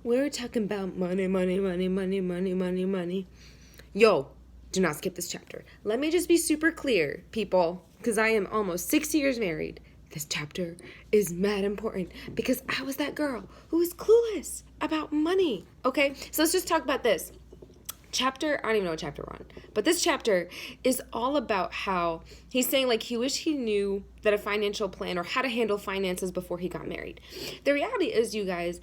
We're talking about money, money, money, money, money, money, money. Yo, do not skip this chapter. Let me just be super clear, people, because I am almost 6 years married. This chapter is mad important because I was that girl who was clueless about money. Okay, so let's just talk about this. Chapter, I don't even know what chapter we're on, but this chapter is all about how he's saying like he wished he knew that a financial plan or how to handle finances before he got married. The reality is, you guys,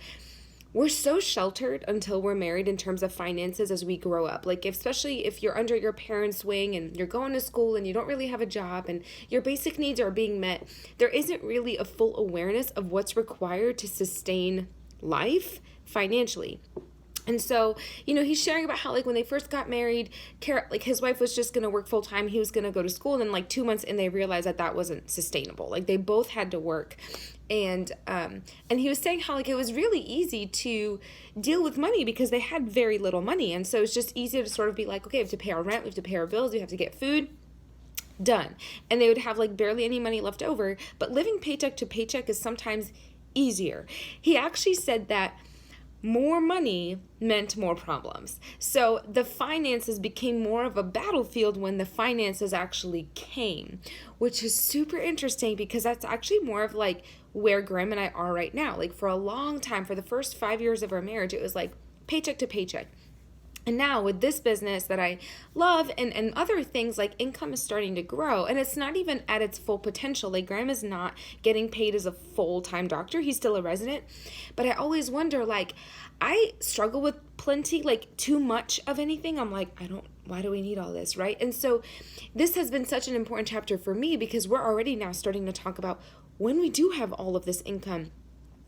we're so sheltered until we're married in terms of finances as we grow up. Like, especially if you're under your parents' wing and you're going to school and you don't really have a job and your basic needs are being met, there isn't really a full awareness of what's required to sustain life financially. And so, he's sharing about how, like, when they first got married, like, his wife was just going to work full time. He was going to go to school. And then, like, 2 months in, they realized that wasn't sustainable. Like, they both had to work. And he was saying how, like, it was really easy to deal with money because they had very little money. And so it's just easy to sort of be like, okay, we have to pay our rent, we have to pay our bills, we have to get food. Done. And they would have, like, barely any money left over. But living paycheck to paycheck is sometimes easier. He actually said that more money meant more problems. So the finances became more of a battlefield when the finances actually came, which is super interesting because that's actually more of like where Graham and I are right now. Like, for a long time, for the first 5 years of our marriage, it was like paycheck to paycheck. And now with this business that I love and other things, like, income is starting to grow, and it's not even at its full potential. Like, Graham is not getting paid as a full-time doctor. He's still a resident. But I always wonder, like, I struggle with plenty, like, too much of anything. I'm like, why do we need all this, right? And so this has been such an important chapter for me because we're already now starting to talk about when we do have all of this income,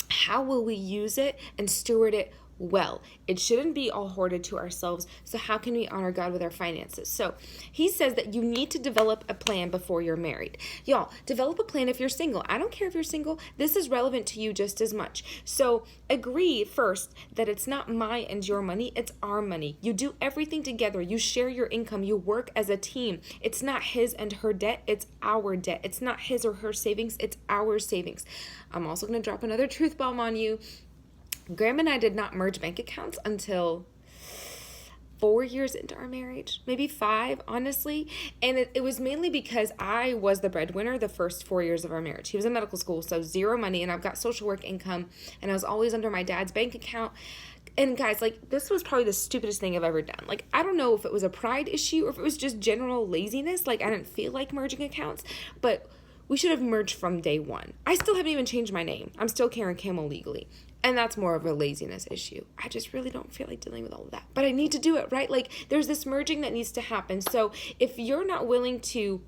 how will we use it and steward it well? It shouldn't be all hoarded to ourselves. So how can we honor God with our finances? So he says that you need to develop a plan before you're married. Y'all, develop a plan if you're single. I don't care if you're single. This is relevant to you just as much. So agree first that it's not my and your money. It's our money. You do everything together. You share your income. You work as a team. It's not his and her debt. It's our debt. It's not his or her savings. It's our savings. I'm also going to drop another truth bomb on you. Graham and I did not merge bank accounts until 4 years into our marriage, maybe 5, honestly. And it was mainly because I was the breadwinner the first 4 years of our marriage. He was in medical school, so zero money, and I've got social work income, and I was always under my dad's bank account. And guys, like, this was probably the stupidest thing I've ever done. Like, I don't know if it was a pride issue or if it was just general laziness. Like, I didn't feel like merging accounts, but we should have merged from day one. I still haven't even changed my name. I'm still Karen Camel legally. And that's more of a laziness issue. I just really don't feel like dealing with all of that. But I need to do it, right? Like, there's this merging that needs to happen. So if you're not willing to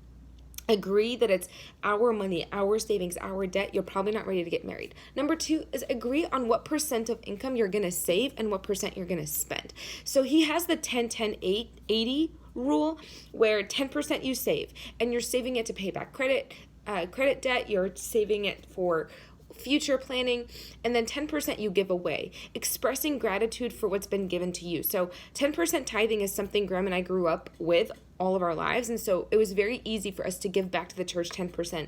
agree that it's our money, our savings, our debt, you're probably not ready to get married. Number 2 is agree on what percent of income you're going to save and what percent you're going to spend. So he has the 10-10-8-80 rule where 10% you save, and you're saving it to pay back credit debt, you're saving it for future planning, and then 10% you give away, expressing gratitude for what's been given to you. So 10% tithing is something Graham and I grew up with all of our lives, and so it was very easy for us to give back to the church 10%.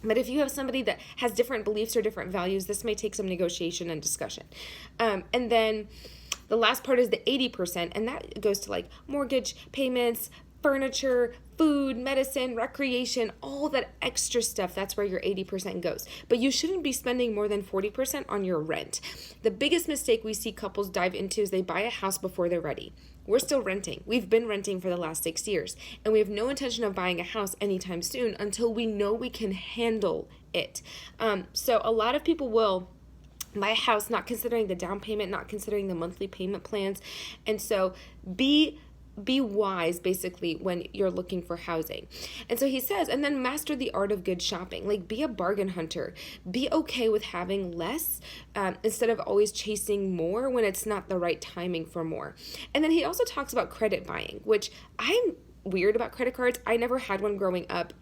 But if you have somebody that has different beliefs or different values, this may take some negotiation and discussion. And then the last part is the 80%, and that goes to like mortgage payments, furniture, food, medicine, recreation, all that extra stuff. That's where your 80% goes. But you shouldn't be spending more than 40% on your rent. The biggest mistake we see couples dive into is they buy a house before they're ready. We're still renting. We've been renting for the last 6 years, and we have no intention of buying a house anytime soon until we know we can handle it. So a lot of people will buy a house not considering the down payment, not considering the monthly payment plans. And so be wise, basically, when you're looking for housing. And so he says, and then master the art of good shopping. Like, be a bargain hunter. Be okay with having less instead of always chasing more when it's not the right timing for more. And then he also talks about credit buying, which I'm weird about credit cards. I never had one growing up.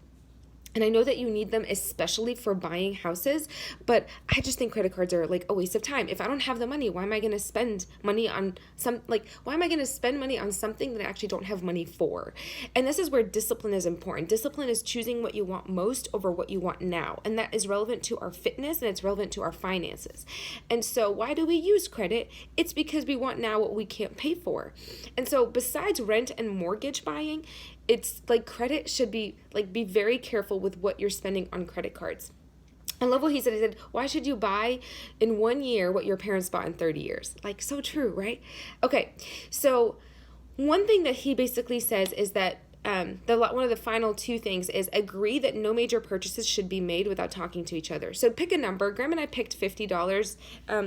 And I know that you need them especially for buying houses, but I just think credit cards are like a waste of time. If I don't have the money, why am I going to spend money on why am I going to spend money on something that I actually don't have money for? And this is where discipline is important. Discipline is choosing what you want most over what you want now. And that is relevant to our fitness and it's relevant to our finances. And so why do we use credit? It's because we want now what we can't pay for. And so besides rent and mortgage buying, it's like credit should be like, be very careful with what you're spending on credit cards. I love what he said. He said, why should you buy in 1 year what your parents bought in 30 years? Like, so true, right? Okay, so one thing that he basically says is that one of the final two things is agree that no major purchases should be made without talking to each other. So pick a number. Graham and I picked $50.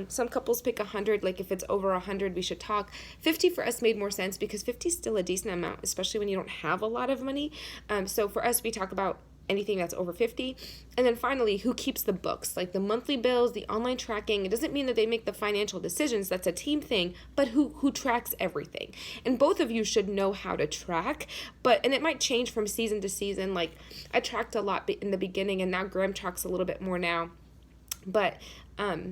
Some couples pick 100. Like if it's over 100, we should talk. 50 for us made more sense because 50 is still a decent amount, especially when you don't have a lot of money. So for us, we talk about anything that's over 50. And then finally, who keeps the books, like the monthly bills, the online tracking. It doesn't mean that they make the financial decisions. That's a team thing, but who tracks everything. And both of you should know how to track, and it might change from season to season. Like I tracked a lot in the beginning and now Graham tracks a little bit more now. But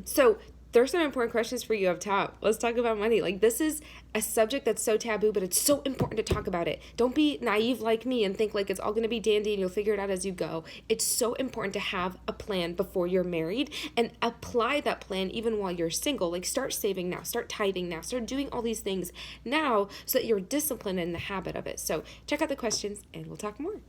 so there's some important questions for you up top. Let's talk about money. Like this is a subject that's so taboo, but it's so important to talk about it. Don't be naive like me and think like it's all going to be dandy and you'll figure it out as you go. It's so important to have a plan before you're married and apply that plan even while you're single. Like start saving now, start tithing now, start doing all these things now so that you're disciplined in the habit of it. So check out the questions and we'll talk more.